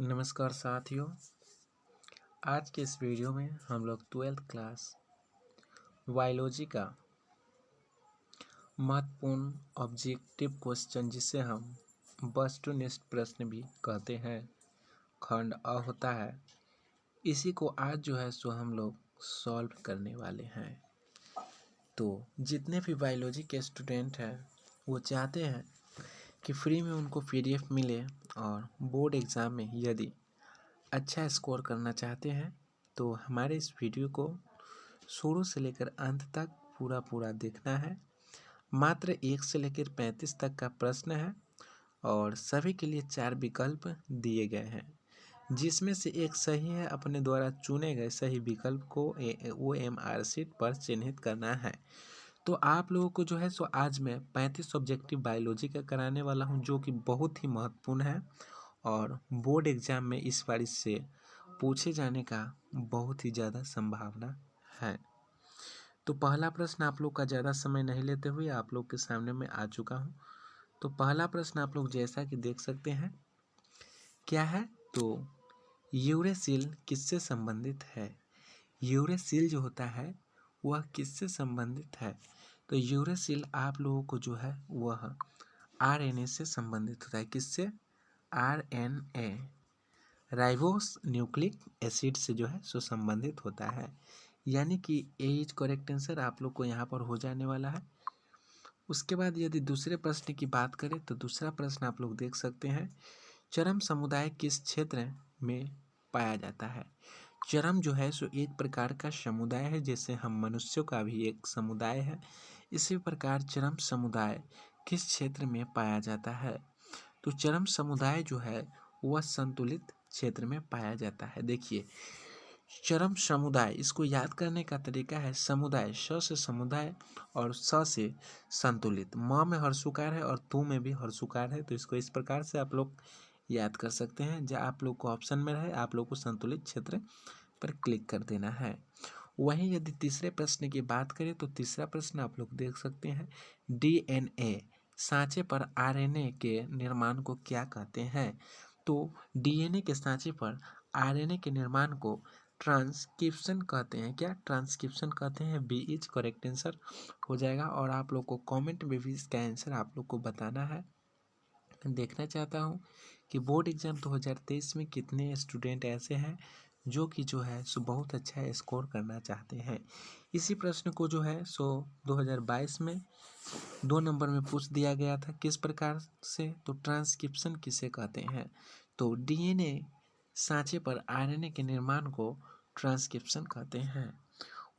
नमस्कार साथियों। आज के इस वीडियो में हम लोग 12th क्लास बायोलॉजी का महत्वपूर्ण ऑब्जेक्टिव क्वेश्चन, जिसे हम वस्तुनिष्ठ प्रश्न भी कहते हैं, खंड अ होता है, इसी को आज जो है सो हम लोग सॉल्व करने वाले हैं। तो जितने भी बायोलॉजी के स्टूडेंट हैं वो चाहते हैं कि फ्री में उनको PDF मिले, और बोर्ड एग्ज़ाम में यदि अच्छा स्कोर करना चाहते हैं तो हमारे इस वीडियो को शुरू से लेकर अंत तक पूरा देखना है। मात्र 1 से लेकर 35 तक का प्रश्न है और सभी के लिए 4 विकल्प दिए गए हैं, जिसमें से एक सही है। अपने द्वारा चुने गए सही विकल्प को OMR शीट पर चिन्हित करना है। तो आप लोगों को जो है सो आज मैं 35 ऑब्जेक्टिव बायोलॉजी का कराने वाला हूं, जो कि बहुत ही महत्वपूर्ण है और बोर्ड एग्जाम में इस बार इससे पूछे जाने का बहुत ही ज़्यादा संभावना है। तो पहला प्रश्न आप लोग का ज़्यादा समय नहीं लेते हुए आप लोग के सामने मैं आ चुका हूँ। तो पहला प्रश्न आप लोग जैसा कि देख सकते हैं क्या है, तो यूरेसिल किससे संबंधित है। यूरेसिल जो होता है वह किससे संबंधित है। तो यूरेसिल आप लोगों को जो है वह RNA से संबंधित होता है। किससे? RNA, राइबोस न्यूक्लिक एसिड से जो है सो संबंधित होता है। यानी कि ए इज करेक्ट आंसर आप लोग को यहाँ पर हो जाने वाला है। उसके बाद यदि दूसरे प्रश्न की बात करें तो दूसरा प्रश्न आप लोग देख सकते हैं, चरम समुदाय किस क्षेत्र में पाया जाता है। चरम जो है सो एक प्रकार का समुदाय है, जैसे हम मनुष्यों का भी एक समुदाय है, इसी प्रकार चरम समुदाय किस क्षेत्र में पाया जाता है। तो चरम समुदाय जो है वह संतुलित क्षेत्र में पाया जाता है। देखिए, चरम समुदाय, इसको याद करने का तरीका है समुदाय, स से समुदाय और स से संतुलित। म में हर्षुकार है और तू में भी हर्षुकार है, तो इसको इस प्रकार से आप लोग याद कर सकते हैं। जहाँ आप लोग को ऑप्शन में रहे आप लोग को संतुलित क्षेत्र पर क्लिक कर देना है। वहीं यदि तीसरे प्रश्न की बात करें तो तीसरा प्रश्न आप लोग देख सकते हैं, DNA सांचे पर RNA के निर्माण को क्या कहते हैं। तो DNA के सांचे पर RNA के निर्माण को ट्रांसक्रिप्शन कहते हैं। क्या? ट्रांसक्रिप्शन कहते हैं। बी इज करेक्ट आंसर हो जाएगा। और आप लोग को कमेंट में भी इसका आंसर आप लोग को बताना है। देखना चाहता हूँ कि बोर्ड एग्जाम 2023 में कितने स्टूडेंट ऐसे हैं जो कि जो है सो बहुत अच्छा स्कोर करना चाहते हैं। इसी प्रश्न को जो है सो 2022 में 2 नंबर में पूछ दिया गया था। किस प्रकार से? तो ट्रांसक्रिप्शन किसे कहते हैं। तो DNA सांचे पर RNA के निर्माण को ट्रांसक्रिप्शन कहते हैं।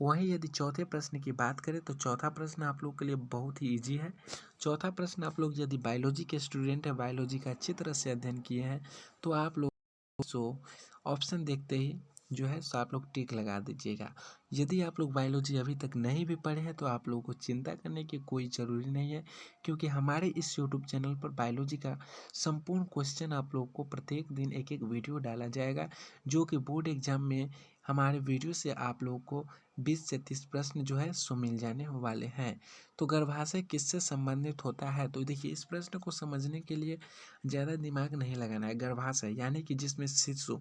वहीं यदि चौथे प्रश्न की बात करें तो चौथा प्रश्न आप लोग के लिए बहुत ही इजी है। चौथा प्रश्न आप लोग यदि बायोलॉजी के स्टूडेंट है, बायोलॉजी का अच्छी तरह से अध्ययन किए हैं, तो आप लोग सो ऑप्शन देखते ही जो है सो आप लोग टिक लगा दीजिएगा। यदि आप लोग बायोलॉजी अभी तक नहीं भी पढ़े हैं तो आप लोगों को चिंता करने की कोई ज़रूरी नहीं है, क्योंकि हमारे इस यूट्यूब चैनल पर बायोलॉजी का संपूर्ण क्वेश्चन आप लोग को प्रत्येक दिन एक एक वीडियो डाला जाएगा, जो कि बोर्ड एग्जाम में हमारे वीडियो से आप लोगों को 20 से 30 प्रश्न जो है सो मिल जाने वाले हैं। तो गर्भाशय किससे संबंधित होता है। तो देखिए, इस प्रश्न को समझने के लिए ज़्यादा दिमाग नहीं लगाना है। गर्भाशय यानी कि जिसमें शिशु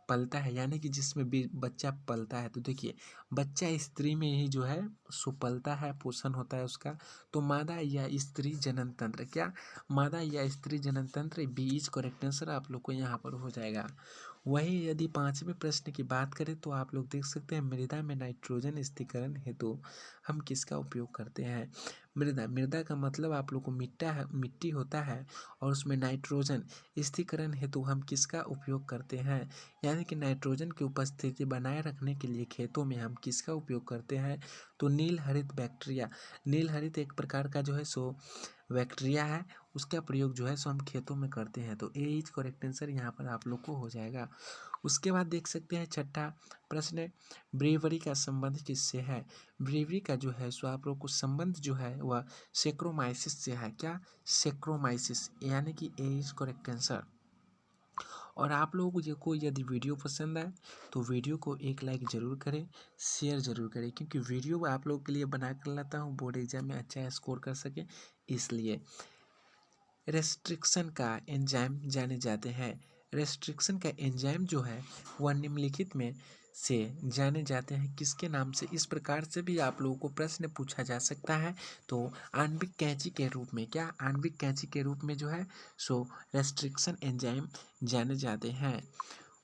पलता है, यानी कि जिसमें बच्चा पलता है। तो देखिए, बच्चा स्त्री में ही जो है सो पलता है, पोषण होता है उसका। तो मादा या स्त्री जनन तंत्र, क्या मादा या स्त्री जनन तंत्र, बी इज करेक्ट आंसर आप लोग को यहाँ पर हो जाएगा। वहीं यदि पांचवें प्रश्न की बात करें तो आप लोग देख सकते हैं, मृदा में नाइट्रोजन स्थिरीकरण हेतु हम किसका उपयोग करते हैं। मृदा का मतलब आप लोग को मिट्टी होता है, और उसमें नाइट्रोजन स्थिरीकरण हेतु हम किसका उपयोग करते हैं। यानी कि नाइट्रोजन की उपस्थिति बनाए रखने के लिए खेतों में हम किसका उपयोग करते हैं। तो नील हरित बैक्टीरिया, नील हरित एक प्रकार का जो है सो बैक्टीरिया है, उसका प्रयोग जो है सो हम खेतों में करते हैं। तो ए इज करेक्ट आंसर यहाँ पर आप लोग को हो जाएगा। उसके बाद देख सकते हैं छठा प्रश्न, ब्रेवरी का संबंध किससे है। ब्रेवरी का जो है सो आप लोग को संबंध जो है वह सेक्रोमाइसिस से है। क्या? सेक्रोमाइसिस, यानी कि ए इज करेक्ट आंसर। और आप लोगों को यदि वीडियो पसंद आए तो वीडियो को एक लाइक ज़रूर करें, शेयर ज़रूर करें, क्योंकि वीडियो आप लोगों के लिए बना कर लाता हूँ बोर्ड एग्जाम में अच्छा स्कोर कर सके इसलिए। रेस्ट्रिक्शन का एंजाइम जाने जाते हैं। रेस्ट्रिक्शन का एंजाइम जो है वह निम्नलिखित में से जाने जाते हैं किसके नाम से। इस प्रकार से भी आप लोगों को प्रश्न पूछा जा सकता है। तो आणविक कैंची के रूप में, क्या आणविक कैंची के रूप में जो है सो रेस्ट्रिक्शन एंजाइम जाने जाते हैं।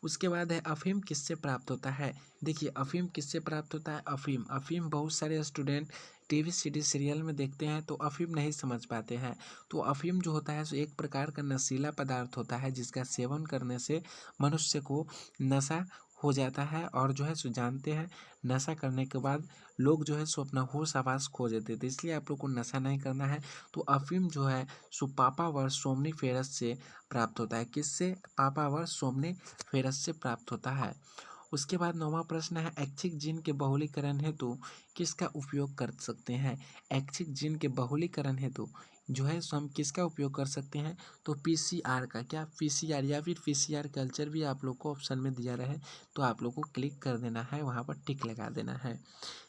उसके बाद है अफीम किससे प्राप्त होता है। देखिए अफीम किससे प्राप्त होता है। अफीम अफीम बहुत सारे स्टूडेंट टीवी सीरियल में देखते हैं तो अफीम नहीं समझ पाते हैं। तो अफीम जो होता है सो एक प्रकार का नशीला पदार्थ होता है जिसका सेवन करने से मनुष्य को नशा हो जाता है। और जो है सो जानते हैं नशा करने के बाद लोग जो है सो अपना होश आवास खो देते थे, इसलिए आप लोग को नशा नहीं करना है। तो अफीम जो है सो पापावर सोमनीफेरस से प्राप्त होता है। किससे। पापावर सोमनीफेरस से प्राप्त होता है। उसके बाद 9वां प्रश्न है ऐच्छिक जीन के बहुलीकरण हेतु किसका उपयोग कर सकते हैं। ऐच्छिक जीन के बहुलीकरण हेतु जो है सो हम किसका उपयोग कर सकते हैं। तो पीसीआर का, क्या पीसीआर या फिर पीसीआर कल्चर भी आप लोग को ऑप्शन में दिया रहे तो आप लोग को क्लिक कर देना है, वहाँ पर टिक लगा देना है।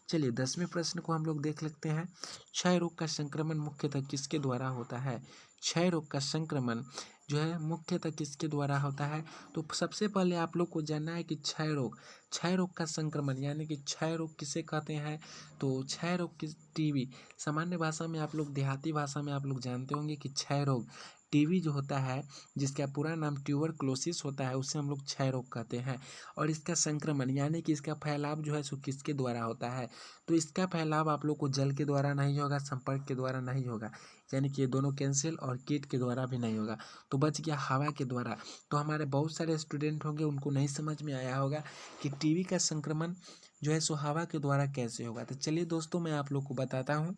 चलिए 10वें प्रश्न को हम लोग देख लेते हैं। क्षय रोग का संक्रमण मुख्यतः किसके द्वारा होता है। क्षय रोग का संक्रमण जो है मुख्यतः किसके द्वारा होता है। तो सबसे पहले आप लोग को जानना है कि क्षय रोग का संक्रमण यानी कि क्षय रोग किसे कहते हैं। तो क्षय रोग की टीबी, सामान्य भाषा में आप लोग, देहाती भाषा में आप लोग जानते होंगे कि क्षय रोग टीबी जो होता है जिसका पूरा नाम ट्यूबरक्लोसिस होता है उसे हम लोग क्षय रोग कहते हैं। और इसका संक्रमण यानी कि इसका फैलाव जो है सो किसके द्वारा होता है। तो इसका फैलाव आप लोग को जल के द्वारा नहीं होगा, संपर्क के द्वारा नहीं होगा, यानी कि ये दोनों कैंसिल, और कीट के द्वारा भी नहीं होगा। तो बच गया हवा के द्वारा। तो हमारे बहुत सारे स्टूडेंट होंगे उनको नहीं समझ में आया होगा कि टीबी का संक्रमण जो है सो हवा के द्वारा कैसे होगा। तो चलिए दोस्तों मैं आप लोग को बताता हूँ।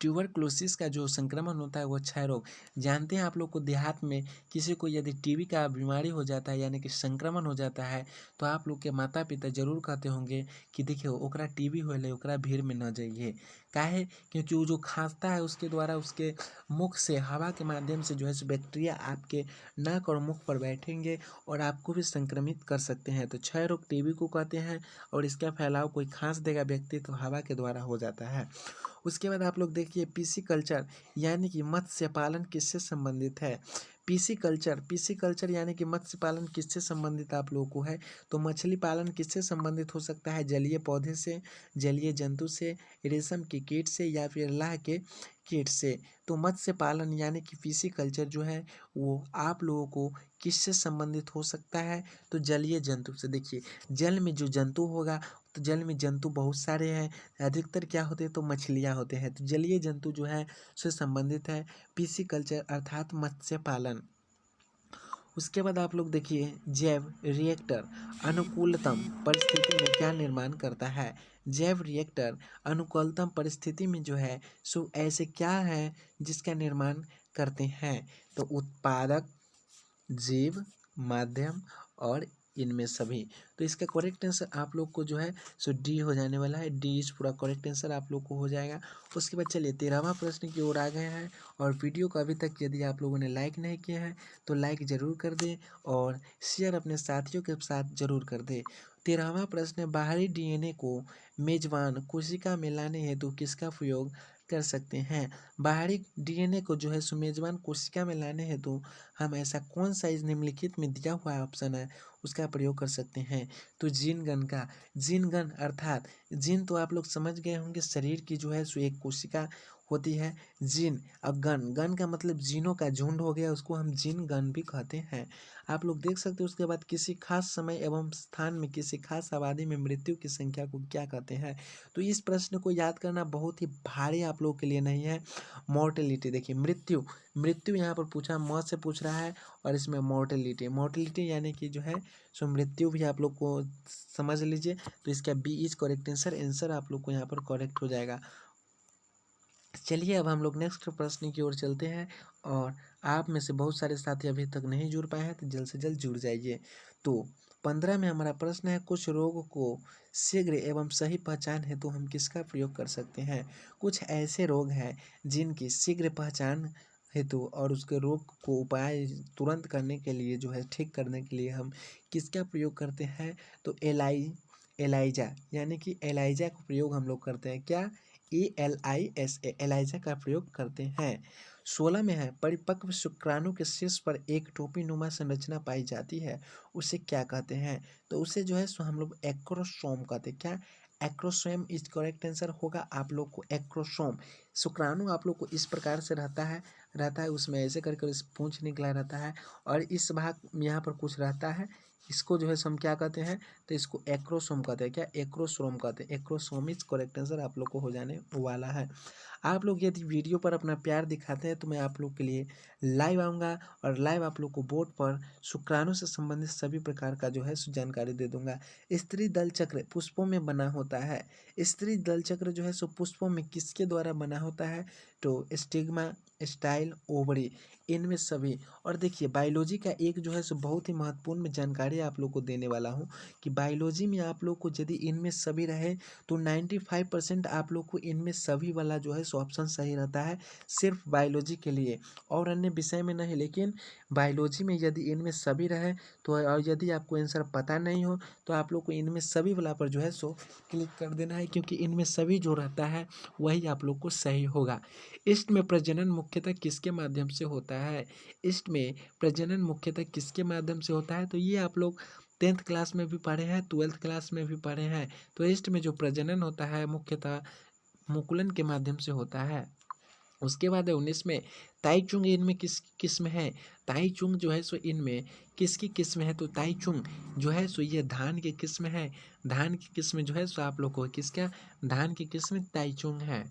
ट्यूबरक्लोसिस का जो संक्रमण होता है वो क्षय रोग, जानते हैं आप लोग को देहात में किसी को यदि टीबी का बीमारी हो जाता है यानी कि संक्रमण हो जाता है तो आप लोग के माता पिता जरूर कहते होंगे कि देखिए ओकरा टीबी होले, ओकरा भीड़ में न जाइए। काहे, क्योंकि वो जो खांसता है उसके द्वारा उसके मुख से हवा के माध्यम से जो है सो बैक्टीरिया आपके नाक और मुख पर बैठेंगे और आपको भी संक्रमित कर सकते हैं। तो क्षय रोग टीबी को कहते हैं और इसका फैलाव कोई खांस देगा व्यक्ति तो हवा के द्वारा हो जाता है। उसके बाद आप लोग देखिए पीसी कल्चर यानी कि मत्स्य पालन किससे संबंधित है। पीसी कल्चर यानी कि मत्स्य पालन किससे संबंधित आप लोगों को है। तो मछली पालन किससे संबंधित हो सकता है। जलीय पौधे से, जलीय जंतु से, रेशम के कीट से या फिर लाह के कीट से। तो मत्स्य पालन यानी कि पीसी कल्चर जो है वो आप लोगों को किससे संबंधित हो सकता है। तो जलीय जंतु से। देखिए जल में जो जंतु होगा, तो जल में जंतु बहुत सारे हैं, अधिकतर क्या होते हैं तो मछलियाँ होते हैं। तो जलीय जंतु जो है से संबंधित है पीसी कल्चर अर्थात मत्स्य पालन। उसके बाद आप लोग देखिए जैव रिएक्टर अनुकूलतम परिस्थिति में क्या निर्माण करता है। जैव रिएक्टर अनुकूलतम परिस्थिति में जो है सो ऐसे क्या है जिसका निर्माण करते हैं। तो उत्पादक, जीव, माध्यम और इनमें सभी। तो इसका करेक्ट आंसर आप लोग को जो है सो डी हो जाने वाला है। डी इज पूरा करेक्ट आंसर आप लोग को हो जाएगा। उसके बाद चलिए 13वां प्रश्न की ओर आ गए हैं। और वीडियो को अभी तक यदि आप लोगों ने लाइक नहीं किया है तो लाइक ज़रूर कर दें और शेयर अपने साथियों के साथ ज़रूर कर दें। 13वां प्रश्न, बाहरी डीएनए को मेजबान कोशिका में लाने हेतु किसका प्रयोग कर सकते हैं। बाहरी डीएनए को जो है सो मेजबान कोशिका में लाने हेतु हम ऐसा कौन सा इस निम्नलिखित में दिया हुआ ऑप्शन है उसका प्रयोग कर सकते हैं। तो जीन गन का। जीन गन अर्थात जीन तो आप लोग समझ गए होंगे शरीर की जो है सो एक कोशिका होती है जीन। अब गन, गन का मतलब जीनों का झुंड हो गया, उसको हम जीन गन भी कहते हैं। आप लोग देख सकते हो। उसके बाद किसी खास समय एवं स्थान में किसी खास आबादी में मृत्यु की संख्या को क्या कहते हैं। तो इस प्रश्न को याद करना बहुत ही भारी आप लोगों के लिए नहीं है। मॉर्टेलिटी, देखिए मृत्यु, मृत्यु यहाँ पर पूछा म से पूछ रहा है और इसमें मॉर्टेलिटी, मॉर्टेलिटी यानी कि जो है सो मृत्यु भी आप लोग को समझ लीजिए। तो इसका B is correct answer, answer आप लोग को यहाँ पर करेक्ट हो जाएगा। चलिए अब हम लोग नेक्स्ट प्रश्न की ओर चलते हैं। और आप में से बहुत सारे साथी अभी तक नहीं जुड़ पाए हैं तो जल्द से जल्द जुड़ जाइए। तो 15 में हमारा प्रश्न है कुछ रोग को शीघ्र एवं सही पहचान हेतु हम किसका प्रयोग कर सकते हैं। कुछ ऐसे रोग हैं जिनकी शीघ्र पहचान हेतु और उसके रोग को उपाय तुरंत करने के लिए जो है ठीक करने के लिए हम किसका प्रयोग करते हैं। तो एलाइजा यानी कि एलाइजा का प्रयोग हम लोग करते हैं। क्या, ELISA, एलाइजा का प्रयोग करते हैं। 16 में है परिपक्व शुक्राणु के शीर्ष पर एक टोपी नुमा संरचना पाई जाती है, उसे क्या कहते हैं? तो उसे जो है सो हम लोग एक्रोसोम कहते हैं। क्या? एक्रोसोम इज करेक्ट आंसर होगा आप लोग को एक्रोसोम। शुक्राणु आप लोग को इस प्रकार से रहता है उसमें ऐसे करके इस पूंछ निकला रहता है और इस भाग यहाँ पर कुछ रहता है, इसको जो है सो हम क्या कहते हैं? तो इसको एक्रोसोम कहते हैं। क्या? एक्रोसोम कहते हैं। एक्रोसोम इज करेक्ट आंसर आप लोग को हो जाने वाला है। आप लोग यदि वीडियो पर अपना प्यार दिखाते हैं तो मैं आप लोग के लिए लाइव आऊँगा और लाइव आप लोग को बोर्ड पर शुक्राणु से संबंधित सभी प्रकार का जो है सो जानकारी दे दूंगा। स्त्री दल चक्र पुष्पों में बना होता है। स्त्री दल चक्र जो है सो पुष्पों में किसके द्वारा बना होता है? तो स्टिग्मा, स्टाइल, ओवरी, इनमें सभी। और देखिए बायोलॉजी का एक जो है सो बहुत ही महत्वपूर्ण जानकारी आप लोग को देने वाला हूँ कि बायोलॉजी में आप लोग को यदि इनमें सभी रहे तो 95% आप लोग को इनमें सभी वाला जो है सो ऑप्शन सही रहता है, सिर्फ बायोलॉजी के लिए और अन्य विषय में नहीं। लेकिन बायोलॉजी में यदि इनमें सभी रहे तो और यदि आपको आंसर पता नहीं हो तो आप लोग को इनमें सभी वाला पर जो है सो क्लिक कर देना है, क्योंकि इनमें सभी जो रहता है वही आप लोग को सही होगा। ईस्ट में प्रजनन मुख्यतः किसके माध्यम से होता है? ईस्ट में प्रजनन मुख्यतः किसके माध्यम से होता है? तो ये आप लोग 10th क्लास में भी पढ़े हैं, 12th क्लास में भी पढ़े हैं। तो ईस्ट में जो प्रजनन होता है मुख्यतः मुकुलन के माध्यम से होता है। उसके बाद है 19 में ताइचुंग इनमें किस किस्म है? ताइचुंग जो है सो इनमें किसकी किस्म है? तो ताइचुंग जो है सो ये धान की किस्म है। धान की किस्म जो है सो आप लोग को किसका? धान की किस्म ताइचुंग है।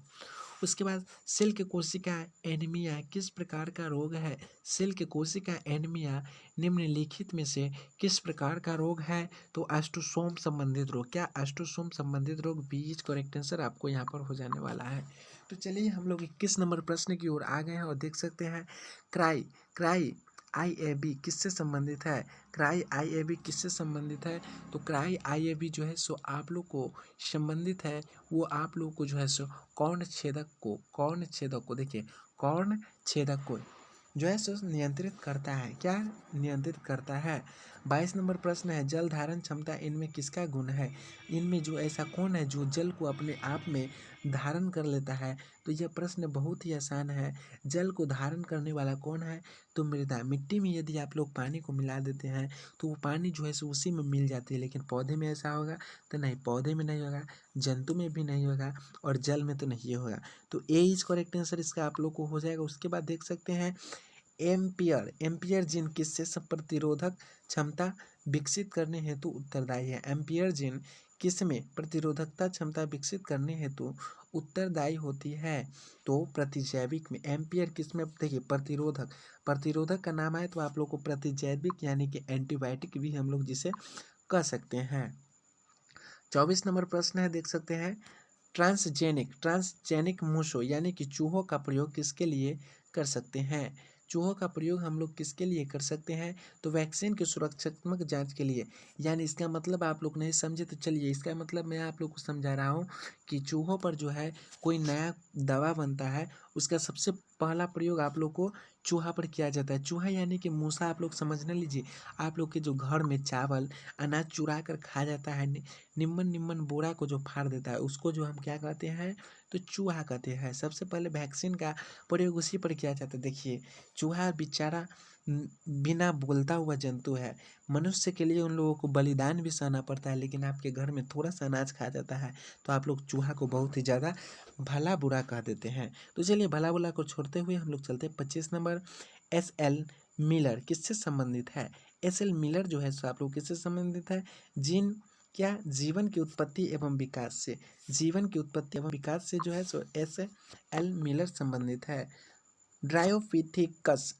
उसके बाद सिल्क कोशिका एनीमिया किस प्रकार का रोग है? सिल्क कोशिका एनीमिया निम्नलिखित में से किस प्रकार का रोग है? तो ऑस्टोसोम संबंधित रोग। क्या? ऑस्टोसोम संबंधित रोग बी इज करेक्ट आंसर आपको यहाँ पर हो जाने वाला है। तो चलिए हम लोग 21 नंबर प्रश्न की ओर आ गए हैं और देख सकते हैं क्राई क्राई IAB किससे संबंधित है? क्राई IAB किससे संबंधित है? तो क्राई IAB जो है सो आप लोग को संबंधित है, वो आप लोग को जो है सो कौन छेदक को देखिए कौन छेदक को जो है सो नियंत्रित करता है। क्या नियंत्रित करता है? 22 नंबर प्रश्न है जल धारण क्षमता इनमें किसका गुण है? इनमें जो ऐसा कौन है जो जल को अपने आप में धारण कर लेता है? तो यह प्रश्न बहुत ही आसान है। जल को धारण करने वाला कौन है? तो मृदा। मिट्टी में यदि आप लोग पानी को मिला देते हैं तो वो पानी जो है सो उसी में मिल जाती है, लेकिन पौधे में ऐसा होगा तो नहीं, पौधे में नहीं होगा, जंतु में भी नहीं होगा और जल में तो नहीं होगा। तो ए इज करेक्ट आंसर इसका आप लोग को हो जाएगा। उसके बाद देख सकते हैं एम्पियर जीन किससे प्रतिरोधक क्षमता विकसित करने हेतु उत्तरदायी है? एम्पियर जीन किस में प्रतिरोधकता क्षमता विकसित करने हेतु उत्तरदायी होती है? तो प्रतिजैविक में। एम्पियर किस में? देखिए प्रतिरोधक का नाम है तो आप लोग को प्रतिजैविक यानी कि एंटीबायोटिक भी हम लोग जिसे कह सकते हैं। 24 नंबर प्रश्न है देख सकते हैं ट्रांसजेनिक मूसो यानी कि चूहों का प्रयोग किसके लिए कर सकते हैं? चूहों का प्रयोग हम लोग किसके लिए कर सकते हैं? तो वैक्सीन की सुरक्षात्मक जांच के लिए। यानी इसका मतलब आप लोग नहीं समझे तो चलिए इसका मतलब मैं आप लोग को समझा रहा हूँ कि चूहों पर जो है कोई नया दवा बनता है, उसका सबसे पहला प्रयोग आप लोग को चूहा पर किया जाता है। चूहा यानी कि मूसा आप लोग समझ न लीजिए, आप लोग के जो घर में चावल अनाज चुरा कर खा जाता है, निम्न निम्न बोरा को जो फाड़ देता है उसको जो हम क्या कहते हैं? तो चूहा कहते हैं। सबसे पहले वैक्सीन का प्रयोग उसी पर किया जाता है। देखिए चूहा बेचारा बिना बोलता हुआ जंतु है, मनुष्य के लिए उन लोगों को बलिदान भी सहना पड़ता है, लेकिन आपके घर में थोड़ा सा अनाज खा जाता है तो आप लोग चूहा को बहुत ही ज़्यादा भला बुरा कह देते हैं। तो चलिए भला बुरा को छोड़ते हुए हम लोग चलते हैं 25 नंबर। SL मिलर किससे संबंधित है? SL मिलर जो है सो आप लोग किससे संबंधित है? जीन क्या? जीवन की उत्पत्ति एवं विकास से। जीवन की उत्पत्ति एवं विकास से जो है सो SL मिलर संबंधित है। ड्रायोफिथिकस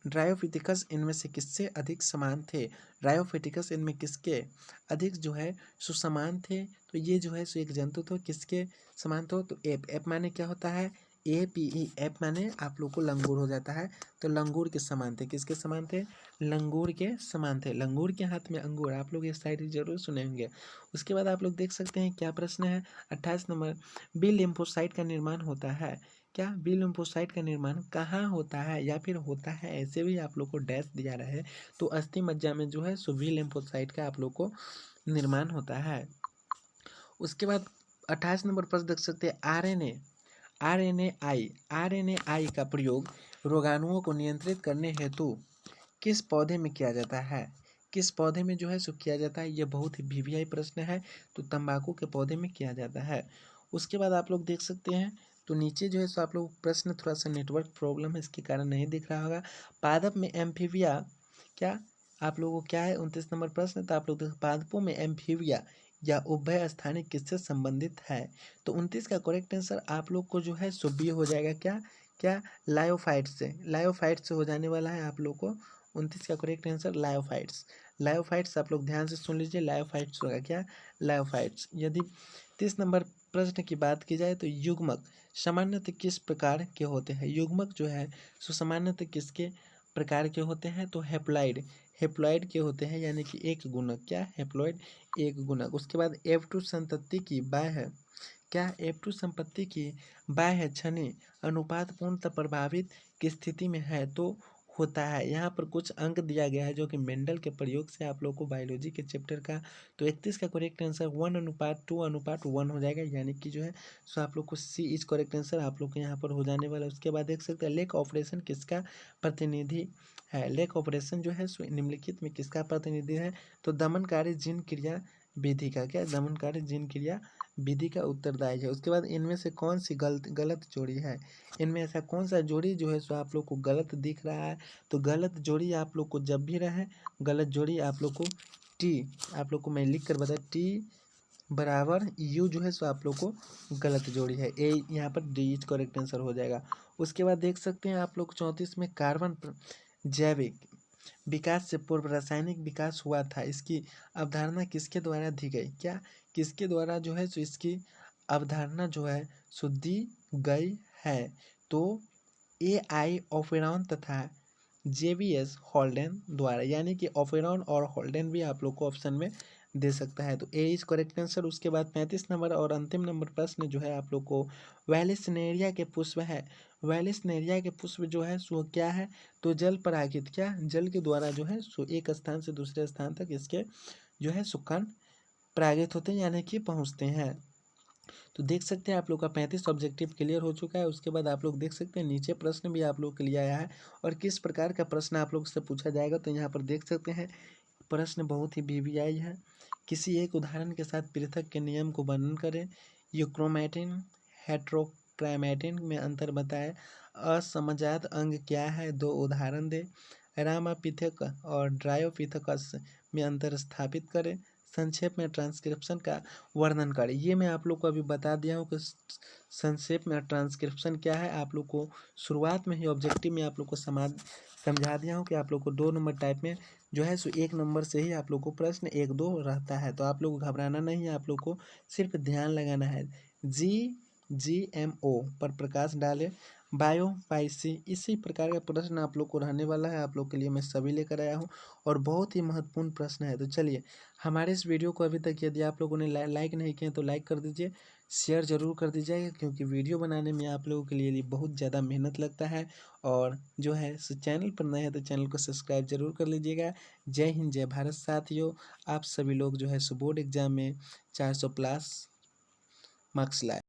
इनमें से किससे अधिक समान थे? ड्रायोफिथिकस इनमें किसके अधिक जो है सो समान थे? तो ये जो है सो एक जंतु तो किसके समान तो एप माने क्या होता है? APE एप माने आप लोग को लंगूर हो जाता है। तो लंगूर के समान थे। किसके समान थे? लंगूर के समान थे। लंगूर के हाथ में अंगूर, आप लोग ये शायरी जरूर सुने होंगे। उसके बाद आप लोग देख सकते हैं क्या प्रश्न है 28 नंबर। बी लिम्फोसाइट का निर्माण होता है। क्या? बी लिम्फोसाइट का निर्माण कहाँ होता है या फिर होता है? ऐसे भी आप लोग को डैश दिया रहे तो अस्थि मज्जा में जो है सो बी लिम्फोसाइट का आप लोग को निर्माण होता है। उसके बाद 28 नंबर प्रश्न देख सकते हैं RNAi का प्रयोग रोगाणुओं को नियंत्रित करने हेतु किस पौधे में किया जाता है? किस पौधे में जो है सो किया जाता है? ये बहुत ही वीवीआई प्रश्न है। तो तंबाकू के पौधे में किया जाता है। उसके बाद आप लोग देख सकते हैं, तो नीचे जो है सो आप लोग प्रश्न, थोड़ा सा नेटवर्क प्रॉब्लम है इसके कारण नहीं दिख रहा होगा। पादप में एम्फीबिया क्या, आप लोगों को क्या है 29 नंबर प्रश्न। तो आप लोग पादपों में एम्फीबिया या उभय स्थानीय किससे संबंधित है? तो 29 का करेक्ट आंसर आप लोग को जो है सो बी हो जाएगा। क्या क्या लायोफाइट से, लायोफाइट से हो जाने वाला है आप लोग को 29 का करेक्ट आंसर लायोफाइट्स। लायोफाइट्स आप लोग ध्यान से सुन लीजिए, लायोफाइट्स होगा क्या, लायोफाइट्स। यदि 30 नंबर प्रश्न की बात की जाए तो युग्मक सामान्यतः किस प्रकार के होते हैं? युग्मक जो है सो सामान्यतः किसके प्रकार के होते हैं? तो हैप्लॉइड, हैप्लॉइड के होते हैं, यानी कि एक गुणक। क्या, हैप्लॉइड एक गुणक। उसके बाद F2 संतति की बाह्य, क्या F2 संपत्ति की बाह्य क्षणी अनुपात पूर्णतः प्रभावित की स्थिति में है तो होता है। यहाँ पर कुछ अंक दिया गया है जो कि मेंडल के प्रयोग से आप लोग को बायोलॉजी के चैप्टर का। तो 31 का करेक्ट आंसर 1:2:1 हो जाएगा, यानी कि जो है सो आप लोग को सी इज करेक्ट आंसर आप लोग के यहाँ पर हो जाने वाला है। उसके बाद देख सकते हैं लेक ऑपरेशन किसका प्रतिनिधि है? लेक ऑपरेशन जो है सो निम्नलिखित में किसका प्रतिनिधि है? तो दमनकारी जीन क्रिया विधि का। क्या, दमनकारी जीन क्रिया विधि का उत्तरदायी है। उसके बाद इनमें से कौन सी गलत जोड़ी है? इनमें ऐसा कौन सा जोड़ी जो है सो आप लोग को गलत दिख रहा है? तो गलत जोड़ी आप लोग को जब भी रहे, गलत जोड़ी आप लोग को टी, आप लोग को मैं लिख कर बता, टी बराबर यू जो है सो आप लोग को गलत जोड़ी है। ए यहाँ पर डी इज करेक्ट आंसर हो जाएगा। उसके बाद देख सकते हैं आप लोग 34 में कार्बन जैविक विकास से पूर्व रासायनिक विकास हुआ था, इसकी अवधारणा किसके द्वारा दी गई? क्या, किसके द्वारा जो है सो इसकी अवधारणा जो है सो दी गई है? तो AI ओपेरॉन तथा JBS हॉल्डेन द्वारा, यानी कि ओपेरॉन और हॉल्डेन भी आप लोग को ऑप्शन में दे सकता है। तो ए इज करेक्ट आंसर। उसके बाद 35 नंबर और अंतिम नंबर प्रश्न जो है आप लोग को वैलिसनेरिया के पुष्प है। वैलिसनेरिया के पुष्प जो है सो क्या है? तो जल परागित, क्या जल के द्वारा जो है सो एक स्थान से दूसरे स्थान तक इसके जो है सो कण परागित होते हैं, यानी कि पहुँचते हैं। तो देख सकते हैं आप लोग का 35 ऑब्जेक्टिव क्लियर हो चुका है। उसके बाद आप लोग देख सकते हैं नीचे प्रश्न भी आप लोग के लिए आया है और किस प्रकार का प्रश्न आप लोग से पूछा जाएगा। तो यहाँ पर देख सकते हैं प्रश्न बहुत ही वीवीआई है। किसी एक उदाहरण के साथ पृथक के नियम को वर्णन करें। यूक्रोमैटिन हेट्रोक्राइमेटिन में अंतर बताएं। असमजात अंग क्या है? 2 उदाहरण दे। रामापिथेक और ड्रायोपिथेकस में अंतर स्थापित करें। संक्षेप में ट्रांसक्रिप्शन का वर्णन करें। ये मैं आप लोग को अभी बता दिया हूँ कि संक्षेप में ट्रांसक्रिप्शन क्या है। आप लोग को शुरुआत में ही ऑब्जेक्टिव में आप लोग को समझा दिया हूँ कि आप लोग को 2 नंबर टाइप में जो है सो 1 नंबर से ही आप लोग को प्रश्न 1-2 रहता है। तो आप लोग को घबराना नहीं है, आप लोग को सिर्फ ध्यान लगाना है। GMO पर प्रकाश डालें। बायोपाइसी, इसी प्रकार का प्रश्न आप लोग को रहने वाला है। आप लोग के लिए मैं सभी लेकर आया हूँ और बहुत ही महत्वपूर्ण प्रश्न है। तो चलिए, हमारे इस वीडियो को अभी तक यदि आप लोगों ने लाइक नहीं किया तो लाइक कर दीजिए, शेयर ज़रूर कर दीजिएगा, क्योंकि वीडियो बनाने में आप लोगों के लिए बहुत ज़्यादा मेहनत लगता है। और जो है सो चैनल पर नए हैं तो चैनल को सब्सक्राइब जरूर कर लीजिएगा। जय हिंद, जय भारत। साथियों, आप सभी लोग जो है सो बोर्ड एग्जाम में 400 प्लस मार्क्स लाए।